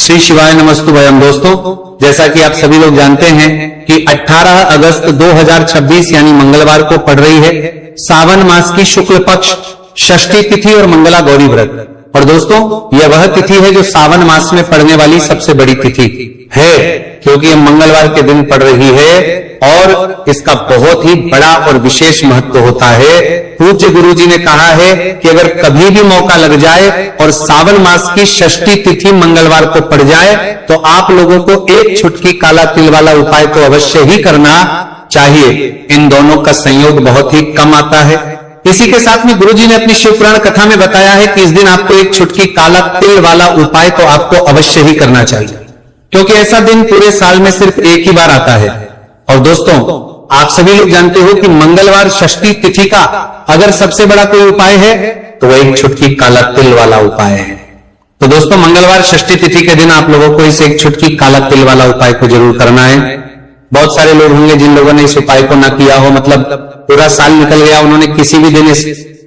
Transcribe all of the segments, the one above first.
श्री शिवाय नमस्तुभयम। दोस्तों, जैसा कि आप सभी लोग जानते हैं कि 18 अगस्त 2026 यानी मंगलवार को पड़ रही है सावन मास की शुक्ल पक्ष षष्ठी तिथि और मंगला गौरी व्रत। और दोस्तों, यह वह तिथि है जो सावन मास में पड़ने वाली सबसे बड़ी तिथि है, क्योंकि यह मंगलवार के दिन पड़ रही है और इसका बहुत ही बड़ा और विशेष महत्व होता है। पूज्य गुरुजी ने कहा है कि अगर कभी भी मौका लग जाए और सावन मास की षष्ठी तिथि मंगलवार को पड़ जाए तो आप लोगों को एक छुटकी काला तिल वाला उपाय तो अवश्य ही करना चाहिए। इन दोनों का संयोग बहुत ही कम आता है। इसी के साथ में गुरुजी ने अपनी शिव पुराण कथा में बताया है कि इस दिन आपको एक छुटकी काला तिल वाला उपाय तो आपको अवश्य ही करना चाहिए, क्योंकि ऐसा दिन पूरे साल में सिर्फ एक ही बार आता है। और दोस्तों, आप सभी लोग जानते हो कि मंगलवार षष्ठी तिथि का अगर सबसे बड़ा कोई उपाय है तो वह एक छुटकी काला तिल वाला उपाय है। तो दोस्तों, मंगलवार षष्ठी तिथि के दिन आप लोगों को इस एक छुटकी काला तिल वाला उपाय को जरूर करना है। बहुत सारे लोग होंगे जिन लोगों ने इस उपाय को ना किया हो, मतलब पूरा साल निकल गया, उन्होंने किसी भी दिन इस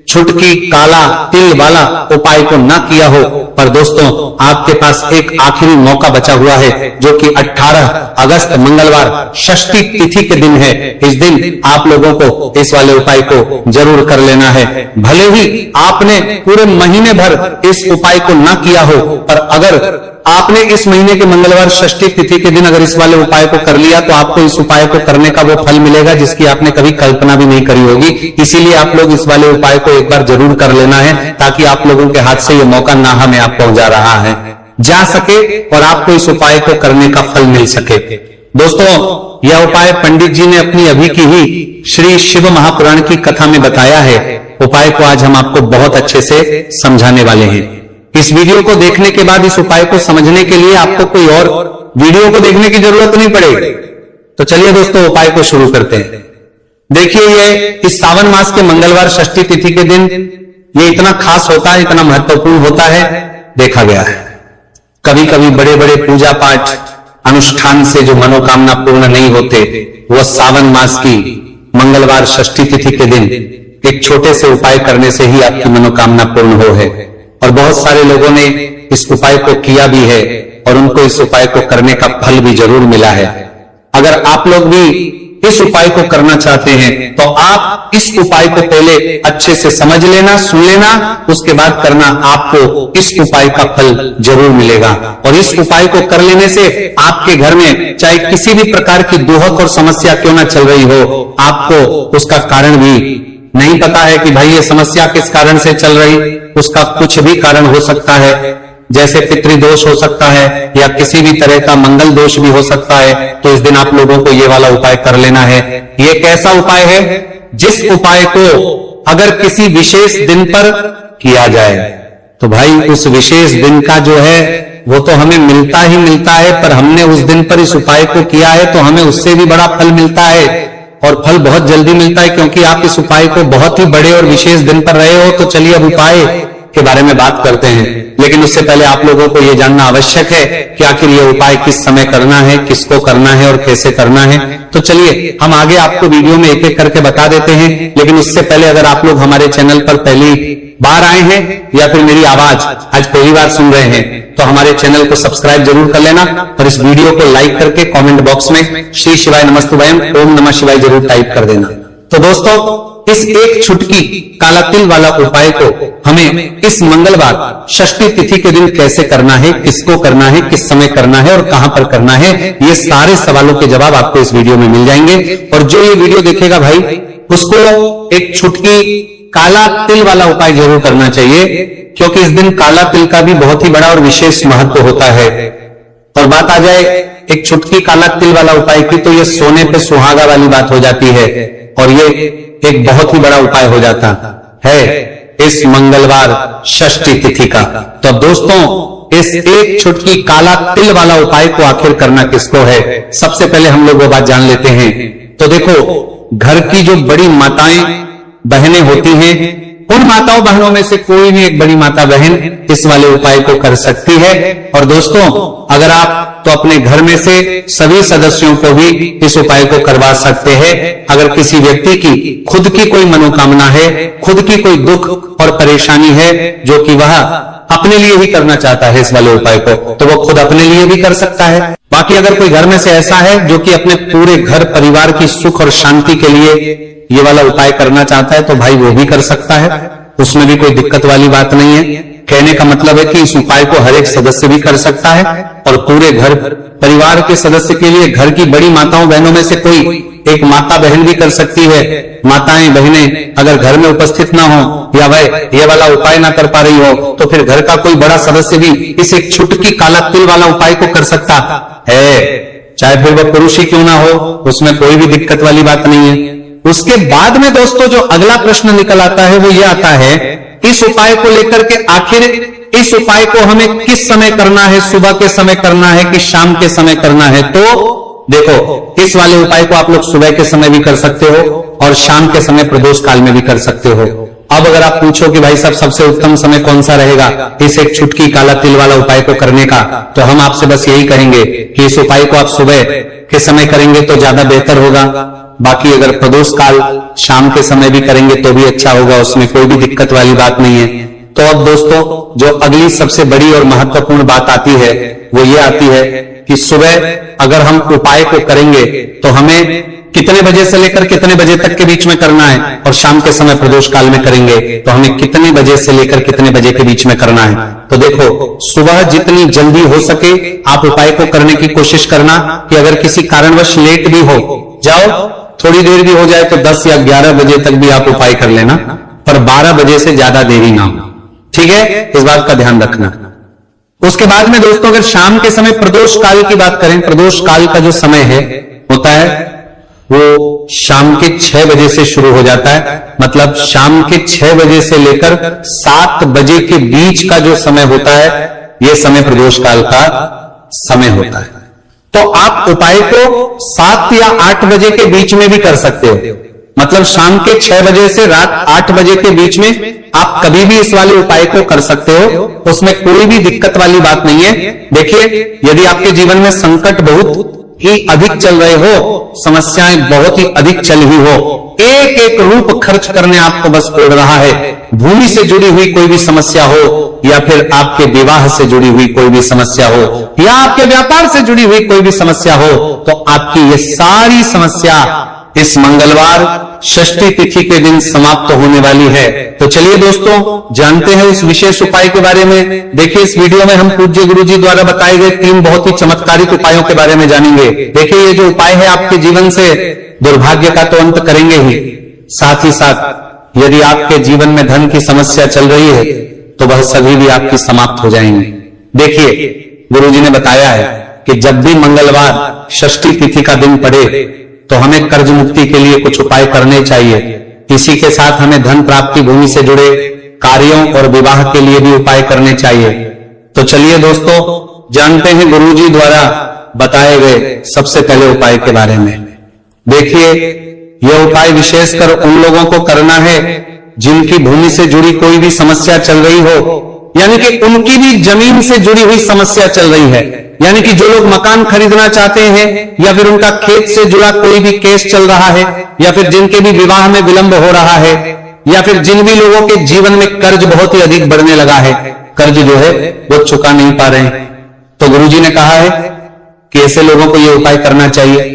छुटकी काला तिल वाला उपाय को ना किया हो। पर दोस्तों, आपके पास एक आखिरी मौका बचा हुआ है, जो कि 18 अगस्त मंगलवार षष्ठी तिथि के दिन है। इस दिन आप लोगों को इस वाले उपाय को जरूर कर लेना है। भले ही आपने पूरे महीने भर इस उपाय को ना किया हो, पर अगर आपने इस महीने के मंगलवार षष्ठी तिथि के दिन अगर इस वाले उपाय को कर लिया तो आपको इस उपाय को करने का वो फल मिलेगा जिसकी आपने कभी कल्पना भी नहीं करी होगी। इसीलिए आप लोग इस वाले उपाय को एक बार जरूर कर लेना है, ताकि आप लोगों के हाथ से ये मौका ना हमें आप पहुंचा रहा है जा सके और आपको इस उपाय को करने का फल मिल सके। दोस्तों, यह उपाय पंडित जी ने अपनी अभी की ही श्री शिव महापुराण की कथा में बताया है। उपाय को आज हम आपको बहुत अच्छे से समझाने वाले हैं। इस वीडियो को देखने के बाद इस उपाय को समझने के लिए आपको कोई और वीडियो को देखने की जरूरत नहीं पड़ेगी। तो चलिए दोस्तों, उपाय को शुरू करते हैं। देखिए, ये इस सावन मास के मंगलवार षष्ठी तिथि के दिन ये इतना खास होता है, इतना महत्वपूर्ण होता है, देखा गया है। कभी कभी बड़े बड़े पूजा पाठ अनुष्ठान से जो मनोकामना पूर्ण नहीं होते, वह सावन मास की मंगलवार षष्ठी तिथि के दिन एक छोटे से उपाय करने से ही आपकी मनोकामना पूर्ण हो है। और बहुत सारे लोगों ने इस उपाय को किया भी है और उनको इस उपाय को करने का फल भी जरूर मिला है। अगर आप लोग भी इस उपाय को करना चाहते हैं तो आप इस उपाय को पहले अच्छे से समझ लेना, सुन लेना, उसके बाद करना। आपको इस उपाय का फल जरूर मिलेगा। और इस उपाय को कर लेने से आपके घर में चाहे किसी भी प्रकार की दुहक और समस्या क्यों ना चल रही हो, आपको उसका कारण भी नहीं पता है कि भाई ये समस्या किस कारण से चल रही, उसका कुछ भी कारण हो सकता है। जैसे पितृदोष हो सकता है या किसी भी तरह का मंगल दोष भी हो सकता है। तो इस दिन आप लोगों को ये वाला उपाय कर लेना है। ये कैसा उपाय है? जिस उपाय को अगर किसी विशेष दिन पर किया जाए तो भाई उस विशेष दिन का जो है वो तो हमें मिलता ही मिलता है, पर हमने उस दिन पर इस उपाय को किया है तो हमें उससे भी बड़ा फल मिलता है। और फल बहुत जल्दी मिलता है, क्योंकि आप इस उपाय को बहुत ही बड़े और विशेष दिन पर रहे हो। तो चलिए अब उपाय के बारे में बात करते हैं, लेकिन उससे पहले आप लोगों को यह जानना आवश्यक है कि आखिर ये उपाय किस समय करना है, किसको करना है और कैसे करना है। तो चलिए हम आगे आपको वीडियो में एक एक करके बता देते हैं। लेकिन उससे पहले अगर आप लोग हमारे चैनल पर पहली बार आए हैं या फिर मेरी आवाज आज पहली बार सुन रहे हैं तो हमारे चैनल को सब्सक्राइब जरूर कर लेना और इस वीडियो को लाइक करके कमेंट बॉक्स में श्री शिवाय नमस्तुभयम ओम नमः शिवाय जरूर टाइप कर देना। तो दोस्तों, इस एक छुटकी काला तिल वाला उपाय को हमें इस मंगलवार षष्ठी तिथि के दिन कैसे करना है, किसको करना है, किस समय करना है और कहां पर करना है, ये सारे सवालों के जवाब आपको इस वीडियो में मिल जाएंगे। और जो ये वीडियो देखेगा भाई, उसको एक छुटकी काला तिल वाला उपाय जरूर करना चाहिए, क्योंकि इस दिन काला तिल का भी बहुत ही बड़ा और विशेष महत्व होता है। और बात आ जाए एक छुटकी काला तिल वाला उपाय की, तो ये सोने पे सुहागा वाली बात हो जाती है और ये एक बहुत ही बड़ा उपाय हो जाता है इस मंगलवार षष्ठी तिथि का। तो दोस्तों, इस एक छुटकी काला तिल वाला उपाय को आखिर करना किसको है, सबसे पहले हम लोग वो बात जान लेते हैं। तो देखो, घर की जो बड़ी माताएं बहनें होती हैं, उन माताओं बहनों में से कोई भी एक बड़ी माता बहन इस वाले उपाय को कर सकती है। और दोस्तों, अगर आप तो अपने घर में से सभी सदस्यों को भी इस उपाय को करवा सकते हैं। अगर किसी व्यक्ति की खुद की कोई मनोकामना है, खुद की कोई दुख और परेशानी है जो कि वह अपने लिए ही करना चाहता है इस वाले उपाय को, तो वो खुद अपने लिए भी कर सकता है। बाकी अगर कोई घर में से ऐसा है जो कि अपने पूरे घर परिवार की सुख और शांति के लिए ये वाला उपाय करना चाहता है, तो भाई वो भी कर सकता है, उसमें भी कोई दिक्कत वाली बात नहीं है। कहने का मतलब है कि इस उपाय को हर एक सदस्य भी कर सकता है और पूरे घर परिवार के सदस्य के लिए घर की बड़ी माताओं बहनों में से कोई एक माता बहन भी कर सकती है। माताएं बहनें अगर घर में उपस्थित ना हो या वह ये वाला उपाय ना कर पा रही हो, तो फिर घर का कोई बड़ा सदस्य भी इस एक चुटकी काला तिल वाला उपाय को कर सकता है, चाहे फिर वह पुरुष ही क्यों ना हो, उसमें कोई भी दिक्कत वाली बात नहीं है। उसके बाद में दोस्तों जो अगला प्रश्न निकल आता है वो ये आता है, इस उपाय को लेकर के आखिर इस उपाय को हमें किस समय करना है, सुबह के समय करना है कि शाम के समय करना है। तो देखो, इस वाले उपाय को आप लोग सुबह के समय भी कर सकते हो और शाम के समय प्रदोष काल में भी कर सकते हो। अब अगर आप पूछो कि भाई साहब सबसे उत्तम समय कौन सा रहेगा इस एक चुटकी काला तिल वाला उपाय को करने का, तो हम आपसे बस यही कहेंगे कि इस उपाय को आप सुबह के समय करेंगे तो ज्यादा बेहतर होगा। बाकी अगर प्रदोष काल शाम के समय भी करेंगे तो भी अच्छा होगा, उसमें कोई भी दिक्कत वाली बात नहीं है। तो अब दोस्तों जो अगली सबसे बड़ी और महत्वपूर्ण बात आती है वो ये आती है कि सुबह अगर हम उपाय को करेंगे तो हमें कितने बजे से लेकर कितने बजे तक के बीच में करना है, और शाम के समय प्रदोष काल में करेंगे तो हमें कितने बजे से लेकर कितने बजे के बीच में करना है। तो देखो, सुबह जितनी जल्दी हो सके आप उपाय को करने की कोशिश करना कि अगर किसी कारणवश लेट भी हो जाओ, थोड़ी देर भी हो जाए तो 10 या 11 बजे तक भी आप उपाय कर लेना, पर 12 बजे से ज्यादा देरी ना हो, ठीक है, इस बात का ध्यान रखना। उसके बाद में दोस्तों अगर शाम के समय प्रदोष काल की बात करें, प्रदोष काल का जो समय है होता है वो शाम के 6 बजे से शुरू हो जाता है, मतलब शाम के 6 बजे से लेकर 7 बजे के बीच का जो समय होता है यह समय प्रदोष काल का समय होता है। तो आप उपाय को 7 या 8 बजे के बीच में भी कर सकते हो, मतलब शाम के 6 बजे से रात 8 बजे के बीच में आप कभी भी इस वाले उपाय को कर सकते हो, उसमें कोई भी दिक्कत वाली बात नहीं है। देखिए, यदि आपके जीवन में संकट बहुत ही अधिक चल रहे हो, समस्याएं बहुत ही अधिक चल रही हो, एक एक रूप खर्च करने आपको बस पड़ रहा है, भूमि से जुड़ी हुई कोई भी समस्या हो या फिर आपके विवाह से जुड़ी हुई कोई भी समस्या हो या आपके व्यापार से जुड़ी हुई कोई भी समस्या हो, तो आपकी ये सारी समस्या इस मंगलवार षष्ठी तिथि के दिन समाप्त होने वाली है। तो चलिए दोस्तों जानते हैं उस विशेष उपाय के बारे में। देखिए, इस वीडियो में हम पूज्य गुरुजी द्वारा बताए गए 3 बहुत ही चमत्कारिक उपायों के बारे में जानेंगे। देखिए, ये जो उपाय है आपके जीवन से दुर्भाग्य का तो अंत करेंगे ही, साथ ही साथ यदि आपके जीवन में धन की समस्या चल रही है तो वह सभी भी आपकी समाप्त हो जाएंगे। देखिए, गुरुजी ने बताया है कि जब भी मंगलवार षष्ठी तिथि का दिन पड़े तो हमें कर्ज मुक्ति के लिए कुछ उपाय करने चाहिए। इसी के साथ हमें धन प्राप्ति, भूमि से जुड़े कार्यों और विवाह के लिए भी उपाय करने चाहिए। तो चलिए दोस्तों जानते हैं गुरुजी द्वारा बताए गए सबसे पहले उपाय के बारे में। देखिए, यह उपाय विशेषकर उन लोगों को करना है जिनकी भूमि से जुड़ी कोई भी समस्या चल रही हो, यानी कि उनकी भी जमीन से जुड़ी हुई समस्या चल रही है, यानी कि जो लोग मकान खरीदना चाहते हैं या फिर उनका खेत से जुड़ा कोई भी केस चल रहा है या फिर जिनके भी विवाह में विलंब हो रहा है या फिर जिन भी लोगों के जीवन में कर्ज बहुत ही अधिक बढ़ने लगा है, कर्ज जो है वो चुका नहीं पा रहे हैं, तो गुरुजी ने कहा है कि ऐसे लोगों को ये उपाय करना चाहिए।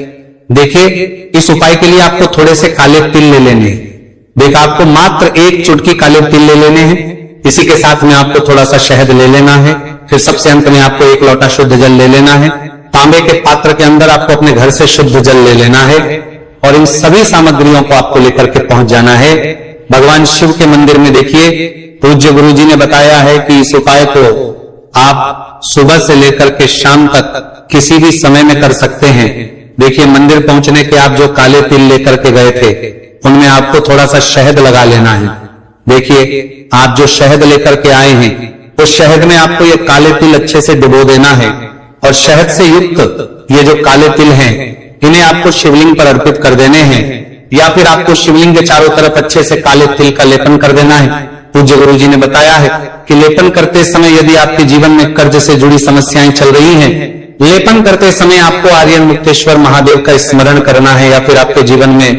देखिए, इस उपाय के लिए आपको थोड़े से काले तिल ले लेने हैं। देखा, आपको मात्र 1 चुटकी काले तिल ले लेने हैं। इसी के साथ में आपको थोड़ा सा शहद ले लेना है। फिर सबसे अंत में आपको 1 लोटा शुद्ध जल ले लेना है। तांबे के पात्र के अंदर आपको अपने घर से शुद्ध जल ले लेना है और इन सभी सामग्रियों को आपको लेकर के पहुंच जाना है भगवान शिव के मंदिर में। देखिए, पूज्य गुरुजी ने बताया है कि इस उपाय को आप सुबह से लेकर के शाम तक किसी भी समय में कर सकते हैं। देखिए, मंदिर पहुंचने के आप जो काले तिल लेकर के गए थे उनमें आपको थोड़ा सा शहद लगा लेना है। देखिए, आप जो शहद लेकर के आए हैं उस शहद में आपको ये काले तिल अच्छे से डुबो देना है और शहद से युक्त ये जो काले तिल हैं इन्हें आपको शिवलिंग पर अर्पित कर देने हैं या फिर आपको शिवलिंग के चारों तरफ अच्छे से काले तिल का लेपन कर देना है। पूज्य गुरुजी ने बताया है कि लेपन करते समय यदि आपके जीवन में कर्ज से जुड़ी समस्याएं चल रही हैं, लेपन करते समय आपको आर्यन मुक्तेश्वर महादेव का स्मरण करना है या फिर आपके जीवन में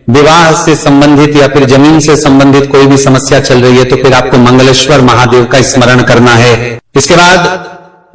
विवाह से संबंधित या फिर जमीन से संबंधित कोई भी समस्या चल रही है तो फिर आपको मंगलेश्वर महादेव का स्मरण करना है। इसके बाद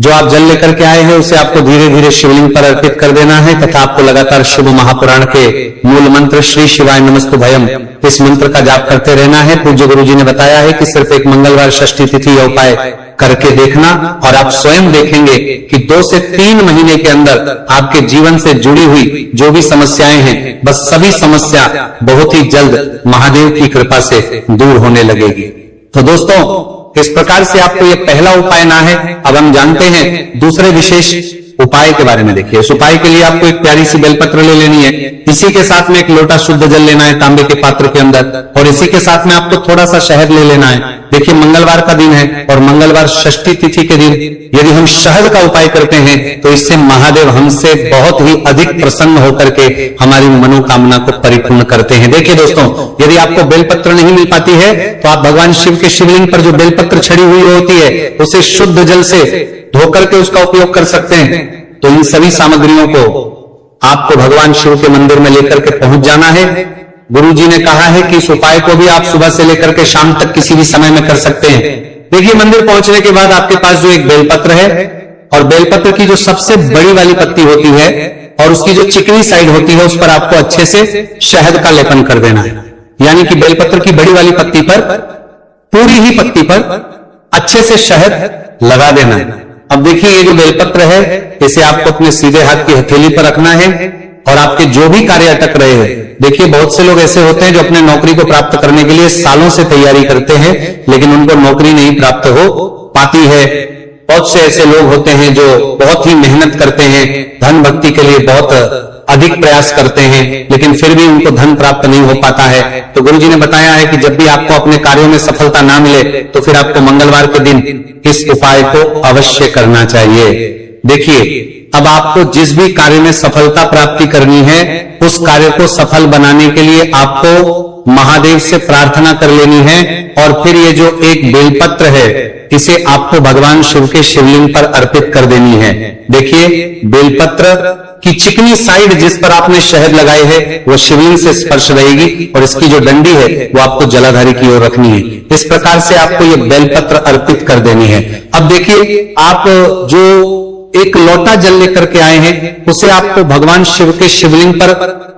जो आप जल लेकर के आए हैं उसे आपको धीरे धीरे शिवलिंग पर अर्पित कर देना है तथा आपको लगातार शुभ महापुराण के मूल मंत्र श्री शिवाय नमस्तुभयम् इस मंत्र का जाप करते रहना है। पूज्य गुरु जी ने बताया है कि सिर्फ एक मंगलवार षष्ठी तिथि या उपाय करके देखना और आप स्वयं देखेंगे कि 2 से 3 महीने के अंदर आपके जीवन से जुड़ी हुई जो भी समस्याएं हैं बस सभी समस्या बहुत ही जल्द महादेव की कृपा से दूर होने लगेगी। तो दोस्तों इस प्रकार से आपको ये पहला उपाय ना है। अब हम जानते हैं दूसरे विशेष उपाय के बारे में। देखिए इस उपाय के लिए आपको एक प्यारी सी बेलपत्र ले लेनी है, इसी के साथ में एक लोटा शुद्ध जल लेना है तांबे के पात्र के अंदर और इसी के साथ में आपको थोड़ा सा शहद ले लेना है। देखिए मंगलवार का दिन है और मंगलवार षष्ठी तिथि के दिन यदि हम शहद का उपाय करते हैं तो इससे महादेव हमसे बहुत ही अधिक प्रसन्न होकर के हमारी मनोकामना को परिपूर्ण करते हैं। देखिए दोस्तों यदि आपको बेलपत्र नहीं मिल पाती है तो आप भगवान शिव के शिवलिंग पर जो बेलपत्र छड़ी हुई होती है उसे शुद्ध जल से धोकर के उसका उपयोग कर सकते हैं। तो इन सभी सामग्रियों को आपको भगवान शिव के मंदिर में लेकर के पहुंच जाना है। गुरुजी ने कहा है कि इस उपाय को भी आप सुबह से लेकर के शाम तक किसी भी समय में कर सकते हैं। देखिए मंदिर पहुंचने के बाद आपके पास जो एक बेलपत्र है और बेलपत्र की जो सबसे बड़ी वाली पत्ती होती है और उसकी जो चिकनी साइड होती है उस पर आपको अच्छे से शहद का लेपन कर देना है। यानी कि बेलपत्र की बड़ी वाली पत्ती पर, पूरी ही पत्ती पर अच्छे से शहद लगा देना है। अब देखिए ये जो बेलपत्र है इसे आपको अपने सीधे हाथ की हथेली पर रखना है और आपके जो भी कार्य अटक रहे हैं, देखिए बहुत से लोग ऐसे होते हैं जो अपने नौकरी को प्राप्त करने के लिए सालों से तैयारी करते हैं लेकिन उनको नौकरी नहीं प्राप्त हो पाती है। बहुत से ऐसे लोग होते हैं जो बहुत ही मेहनत करते हैं, धन भक्ति के लिए बहुत अधिक प्रयास करते हैं लेकिन फिर भी उनको धन प्राप्त नहीं हो पाता है। तो गुरुजी ने बताया है कि जब भी आपको अपने कार्यों में सफलता ना मिले तो फिर आपको मंगलवार के दिन इस उपाय को अवश्य करना चाहिए। देखिए अब आपको जिस भी कार्य में सफलता प्राप्ति करनी है उस कार्य को सफल बनाने के लिए आपको महादेव से प्रार्थना कर लेनी है और फिर ये जो एक बेलपत्र है इसे आपको भगवान शिव के शिवलिंग पर अर्पित कर देनी है। देखिए बेलपत्र की चिकनी साइड जिस पर आपने शहद लगाई है वो शिवलिंग से स्पर्श रहेगी और इसकी जो डंडी है वो आपको जलाधारी की ओर रखनी है। इस प्रकार से आपको ये बेलपत्र अर्पित कर देनी है। अब देखिए आप जो एक लोटा जल लेकर के आए हैं उसे आपको भगवान शिव के शिवलिंग पर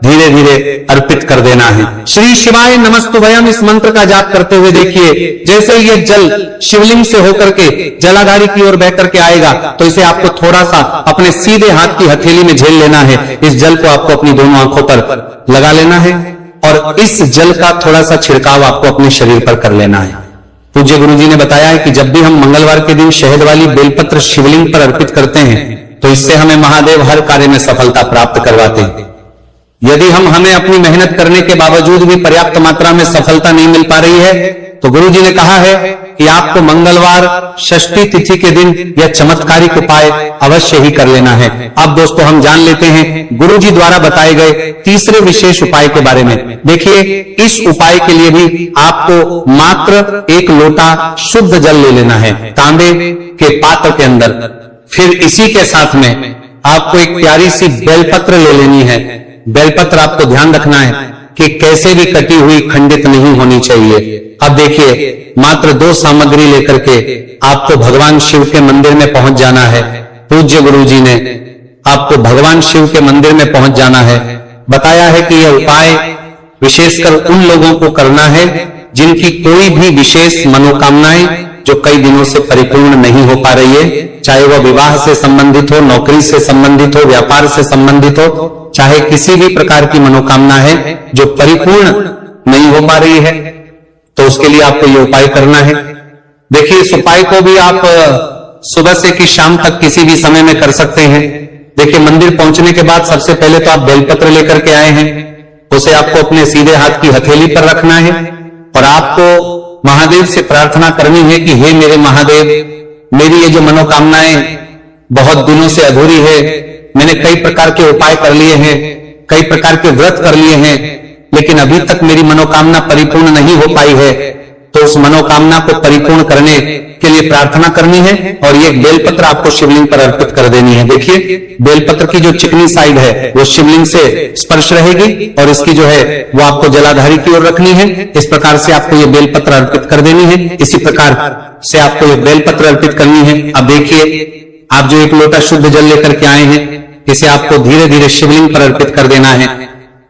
धीरे धीरे अर्पित कर देना है। श्री शिवाय नमस्तुभयम् इस मंत्र का जाप करते हुए देखिए जैसे ये जल शिवलिंग से होकर के जलाधारी की ओर बह करके आएगा तो इसे आपको थोड़ा सा अपने सीधे हाथ की हथेली में झेल लेना है। इस जल को आपको अपनी दोनों आंखों पर लगा लेना है और इस जल का थोड़ा सा छिड़काव आपको अपने शरीर पर कर लेना है। पूज्य गुरुजी ने बताया है कि जब भी हम मंगलवार के दिन शहद वाली बेलपत्र शिवलिंग पर अर्पित करते हैं तो इससे हमें महादेव हर कार्य में सफलता प्राप्त करवाते हैं। यदि हमें अपनी मेहनत करने के बावजूद भी पर्याप्त मात्रा में सफलता नहीं मिल पा रही है तो गुरुजी ने कहा है कि आपको मंगलवार षष्ठी तिथि के दिन यह चमत्कारिक उपाय अवश्य ही कर लेना है। अब दोस्तों हम जान लेते हैं गुरुजी द्वारा बताए गए तीसरे विशेष उपाय के बारे में। देखिए इस उपाय के लिए भी आपको मात्र एक लोटा शुद्ध जल ले लेना है तांबे के पात्र के अंदर। फिर इसी के साथ में आपको एक प्यारी सी बेलपत्र ले लेनी है। बेलपत्र आपको ध्यान रखना है कि कैसे भी कटी हुई खंडित नहीं होनी चाहिए। अब देखिए मात्र 2 सामग्री लेकर के आपको भगवान शिव के मंदिर में पहुंच जाना है। पूज्य गुरुजी ने आपको भगवान शिव के मंदिर में पहुंच जाना है। बताया है कि यह उपाय विशेषकर उन लोगों को करना है जिनकी कोई भी विशेष मनोकामनाएं जो कई दिनों से परिपूर्ण नहीं हो पा रही है, चाहे वह विवाह से संबंधित हो, नौकरी से संबंधित हो, व्यापार से संबंधित हो, चाहे किसी भी प्रकार की मनोकामना है जो परिपूर्ण नहीं हो पा रही है तो उसके लिए आपको ये उपाय करना है। देखिए इस उपाय को भी आप सुबह से कि शाम तक किसी भी समय में कर सकते हैं। देखिए मंदिर पहुंचने के बाद सबसे पहले तो आप बेलपत्र लेकर के आए हैं, उसे आपको अपने सीधे हाथ की हथेली पर रखना है और आपको महादेव से प्रार्थना करनी है कि हे मेरे महादेव, मेरी ये जो मनोकामनाएं बहुत दिनों से अधूरी है, मैंने कई प्रकार के उपाय कर लिए हैं, कई प्रकार के व्रत कर लिए हैं लेकिन अभी तक मेरी मनोकामना परिपूर्ण नहीं हो पाई है। तो उस मनोकामना को परिपूर्ण करने के लिए प्रार्थना करनी है और ये बेलपत्र आपको शिवलिंग पर अर्पित कर देनी है। देखिए बेलपत्र की जो चिकनी साइड है वो शिवलिंग से स्पर्श रहेगी और इसकी जो है वो आपको जलाधारी की ओर रखनी है। इस प्रकार से आपको ये बेलपत्र अर्पित कर देनी है। इसी प्रकार से आपको ये बेलपत्र अर्पित करनी है। अब देखिए आप जो एक लोटा शुद्ध जल लेकर के आए हैं, इसे आपको धीरे धीरे शिवलिंग पर अर्पित कर देना है।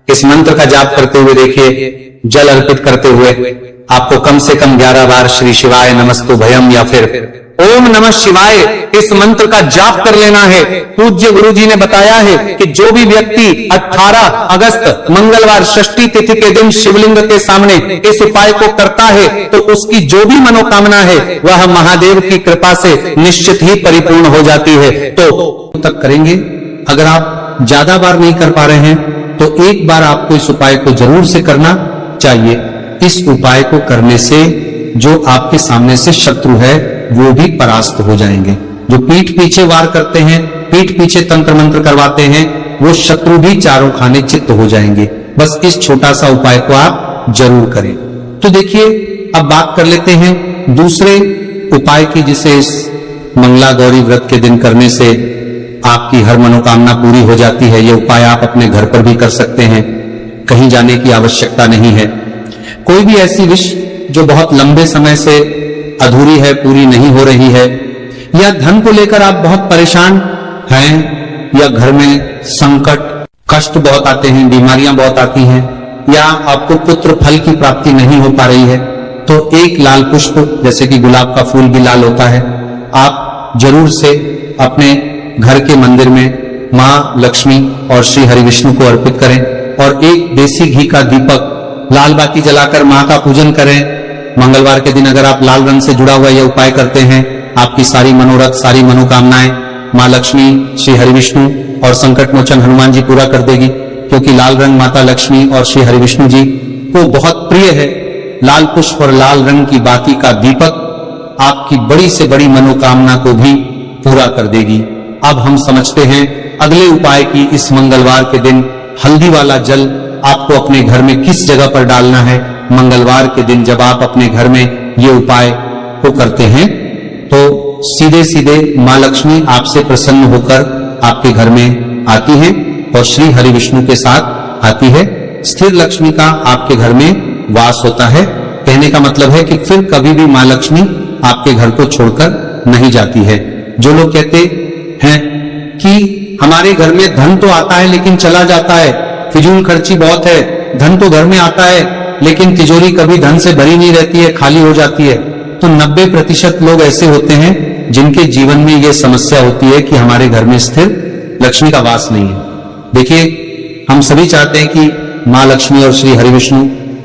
इस मंत्र का जाप करते हुए देखिए, जल अर्पित करते हुए आपको कम से कम 11 बार श्री शिवाय नमस्तु भयम या फिर ओम नमः शिवाय इस मंत्र का जाप कर लेना है। पूज्य गुरु जी ने बताया है कि जो भी व्यक्ति 18 अगस्त मंगलवार षष्ठी तिथि के दिन शिवलिंग के सामने इस उपाय को करता है तो उसकी जो भी मनोकामना है वह महादेव की कृपा से निश्चित ही परिपूर्ण हो जाती है। तो तक करेंगे। अगर आप ज्यादा बार नहीं कर पा रहे हैं तो एक बार आपको इस उपाय को जरूर से करना चाहिए। इस उपाय को करने से जो आपके सामने से शत्रु है वो भी परास्त हो जाएंगे। जो पीठ पीछे वार करते हैं, पीठ पीछे तंत्र मंत्र करवाते हैं, वो शत्रु भी चारों खाने चित्त हो जाएंगे। बस इस छोटा सा उपाय को आप जरूर करें। तो देखिए अब बात कर लेते हैं दूसरे उपाय की, जिसे इस मंगला गौरी व्रत के दिन करने से आपकी हर मनोकामना पूरी हो जाती है। ये उपाय आप अपने घर पर भी कर सकते हैं, कहीं जाने की आवश्यकता नहीं है। कोई भी ऐसी विश जो बहुत लंबे समय से अधूरी है, पूरी नहीं हो रही है, या धन को लेकर आप बहुत परेशान हैं, या घर में संकट कष्ट बहुत आते हैं, बीमारियां बहुत आती हैं, या आपको पुत्र फल की प्राप्ति नहीं हो पा रही है, तो एक लाल पुष्प जैसे कि गुलाब का फूल भी लाल होता है, आप जरूर से अपने घर के मंदिर में मां लक्ष्मी और श्री हरि विष्णु को अर्पित करें और एक देसी घी का दीपक लाल बाती जलाकर मां का पूजन करें। मंगलवार के दिन अगर आप लाल रंग से जुड़ा हुआ यह उपाय करते हैं, आपकी सारी मनोरथ, सारी मनोकामनाएं मां लक्ष्मी, श्री हरि विष्णु और संकट मोचन हनुमान जी पूरा कर देगी। क्योंकि लाल रंग माता लक्ष्मी और श्री हरि विष्णु जी को बहुत प्रिय है। लाल पुष्प और लाल रंग की बाती का दीपक आपकी बड़ी से बड़ी मनोकामना को भी पूरा कर देगी। अब हम समझते हैं अगले उपाय की। इस मंगलवार के दिन हल्दी वाला जल आपको अपने घर में किस जगह पर डालना है। मंगलवार के दिन जब आप अपने घर में ये उपाय को करते हैं तो सीधे सीधे मां लक्ष्मी आपसे प्रसन्न होकर आपके घर में आती है और श्री हरि विष्णु के साथ आती है। स्थिर लक्ष्मी का आपके घर में वास होता है। कहने का मतलब है कि फिर कभी भी मां लक्ष्मी आपके घर को छोड़कर नहीं जाती है। जो लोग कहते हैं कि हमारे घर में धन तो आता है लेकिन चला जाता है, फिजूल खर्ची बहुत है, धन तो घर में आता है लेकिन तिजोरी कभी धन से भरी नहीं रहती है, खाली हो जाती है, तो 90% लोग ऐसे होते हैं जिनके जीवन में यह समस्या होती है कि हमारे घर में स्थिर लक्ष्मी का वास नहीं है। देखिए हम सभी चाहते हैं कि मां लक्ष्मी और श्री हरि विष्णु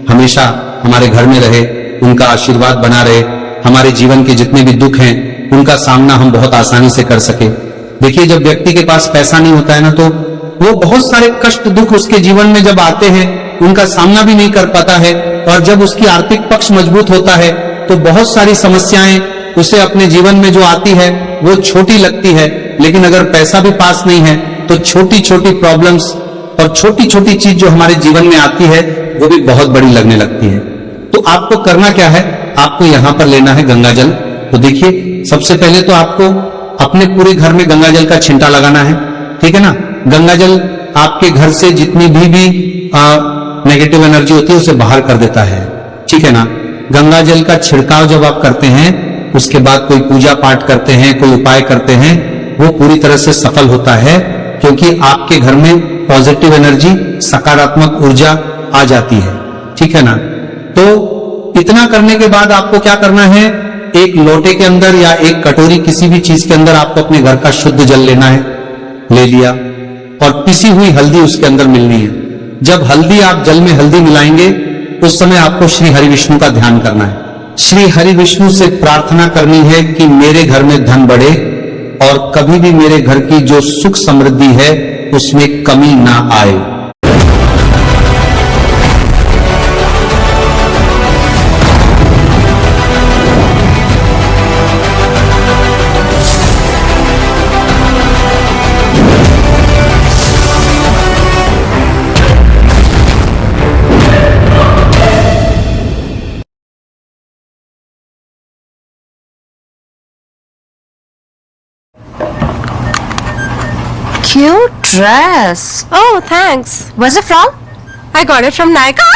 हमेशा हमारे घर में रहे, उनका आशीर्वाद बना रहे, हमारे जीवन के जितने भी दुख हैं उनका सामना हम बहुत आसानी से कर सके। देखिए जब व्यक्ति के पास पैसा नहीं होता है ना, तो वो बहुत सारे कष्ट दुख उसके जीवन में जब आते हैं उनका सामना भी नहीं कर पाता है। और जब उसकी आर्थिक पक्ष मजबूत होता है तो बहुत सारी समस्याएं उसे अपने जीवन में जो आती है वो छोटी लगती है। लेकिन अगर पैसा भी पास नहीं है तो छोटी छोटी प्रॉब्लम्स और छोटी छोटी चीज जो हमारे जीवन में आती है वो भी बहुत बड़ी लगने लगती है। तो आपको करना क्या है, आपको यहां पर लेना है गंगा जल। तो देखिए सबसे पहले तो आपको अपने पूरे घर में गंगा जल का छिंटा लगाना है, ठीक है ना। गंगा जल आपके घर से जितनी भी नेगेटिव एनर्जी होती है उसे बाहर कर देता है, ठीक है ना। गंगा जल का छिड़काव जब आप करते हैं उसके बाद कोई पूजा पाठ करते हैं, कोई उपाय करते हैं, वो पूरी तरह से सफल होता है, क्योंकि आपके घर में पॉजिटिव एनर्जी, सकारात्मक ऊर्जा आ जाती है, ठीक है ना। तो इतना करने के बाद आपको क्या करना है, एक लोटे के अंदर या एक कटोरी किसी भी चीज के अंदर आपको अपने घर का शुद्ध जल लेना है। ले लिया और पिसी हुई हल्दी उसके अंदर मिलनी है। जब हल्दी आप जल में हल्दी मिलाएंगे उस समय आपको श्री हरि विष्णु का ध्यान करना है। श्री हरि विष्णु से प्रार्थना करनी है कि मेरे घर में धन बढ़े और कभी भी मेरे घर की जो सुख समृद्धि है उसमें कमी ना आए। Cute dress. Oh, thanks. Where's it from? I got it from Nykaa.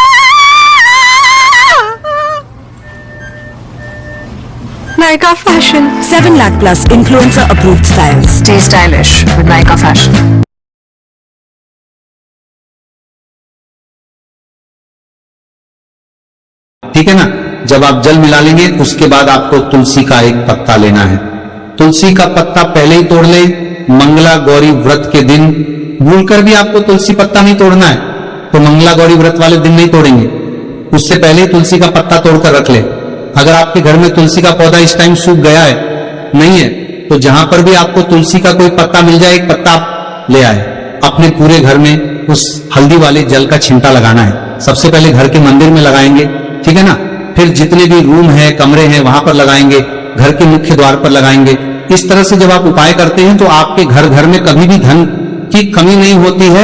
Nykaa Fashion. 7 lakh plus influencer approved styles. Stay stylish with Nykaa Fashion. ठीक है ना। जब आप जल मिला लेंगे उसके बाद आपको तुलसी का एक पत्ता लेना है। तुलसी का पत्ता पहले ही तोड़ ले। मंगला गौरी व्रत के दिन भूलकर भी आपको तुलसी पत्ता नहीं तोड़ना है, तो मंगला गौरी व्रत वाले दिन नहीं तोड़ेंगे, उससे पहले ही तुलसी का पत्ता तोड़कर रख ले। अगर आपके घर में तुलसी का पौधा इस टाइम सूख गया है, नहीं है, तो जहां पर भी आपको तुलसी का कोई पत्ता मिल जाए, एक पत्ता आप ले आए। अपने पूरे घर में उस हल्दी वाले जल का छिंटा लगाना है। सबसे पहले घर के मंदिर में लगाएंगे, ठीक है ना। फिर जितने भी रूम है, कमरे हैं, वहां पर लगाएंगे, घर के मुख्य द्वार पर लगाएंगे। इस तरह से जब आप उपाय करते हैं तो आपके घर घर में कभी भी धन की कमी नहीं होती है,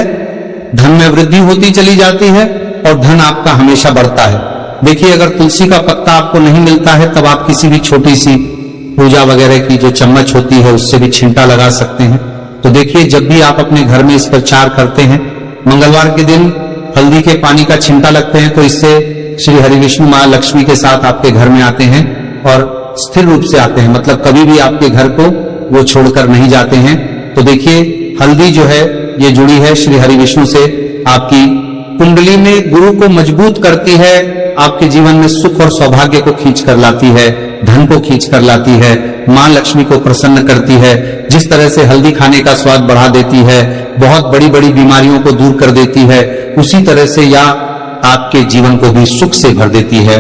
धन में वृद्धि होती चली जाती है और धन आपका हमेशा बढ़ता है। देखिए, अगर तुलसी का पत्ता आपको नहीं मिलता है तब आप किसी भी छोटी सी पूजा वगैरह की जो चम्मच होती है उससे भी छिंटा लगा सकते हैं। तो देखिए, जब भी आप अपने घर में इस प्रचार करते हैं, मंगलवार के दिन हल्दी के पानी का छिंटा लगते हैं, तो इससे श्री हरि विष्णु मां लक्ष्मी के साथ आपके घर में आते हैं और स्थिर रूप से आते हैं, मतलब कभी भी आपके घर को वो छोड़कर नहीं जाते हैं। तो देखिए, हल्दी जो है ये जुड़ी है श्री हरि विष्णु से। आपकी कुंडली में गुरु को मजबूत करती है, आपके जीवन में सुख और सौभाग्य को खींच कर लाती है, धन को खींच कर लाती है, मां लक्ष्मी को प्रसन्न करती है। जिस तरह से हल्दी खाने का स्वाद बढ़ा देती है, बहुत बड़ी बड़ी बीमारियों को दूर कर देती है, उसी तरह से यह आपके जीवन को भी सुख से भर देती है।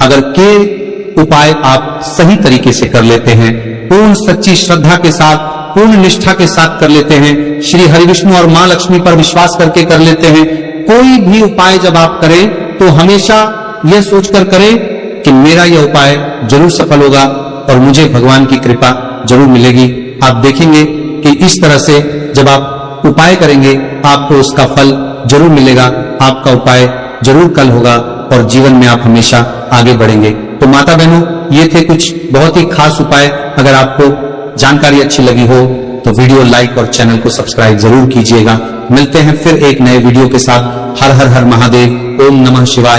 अगर के उपाय आप सही तरीके से कर लेते हैं, पूर्ण सच्ची श्रद्धा के साथ, पूर्ण निष्ठा के साथ कर लेते हैं, श्री हरि विष्णु और मां लक्ष्मी पर विश्वास करके कर लेते हैं, कोई भी उपाय जब आप करें तो हमेशा यह सोचकर करें कि मेरा यह उपाय जरूर सफल होगा और मुझे भगवान की कृपा जरूर मिलेगी। आप देखेंगे कि इस तरह से जब आप उपाय करेंगे आपको उसका फल जरूर मिलेगा, आपका उपाय जरूर कल होगा और जीवन में आप हमेशा आगे बढ़ेंगे। तो माता बहनों, ये थे कुछ बहुत ही खास उपाय। अगर आपको जानकारी अच्छी लगी हो तो वीडियो लाइक और चैनल को सब्सक्राइब जरूर कीजिएगा। मिलते हैं फिर एक नए वीडियो के साथ। हर हर हर महादेव। ओम नमः शिवाय।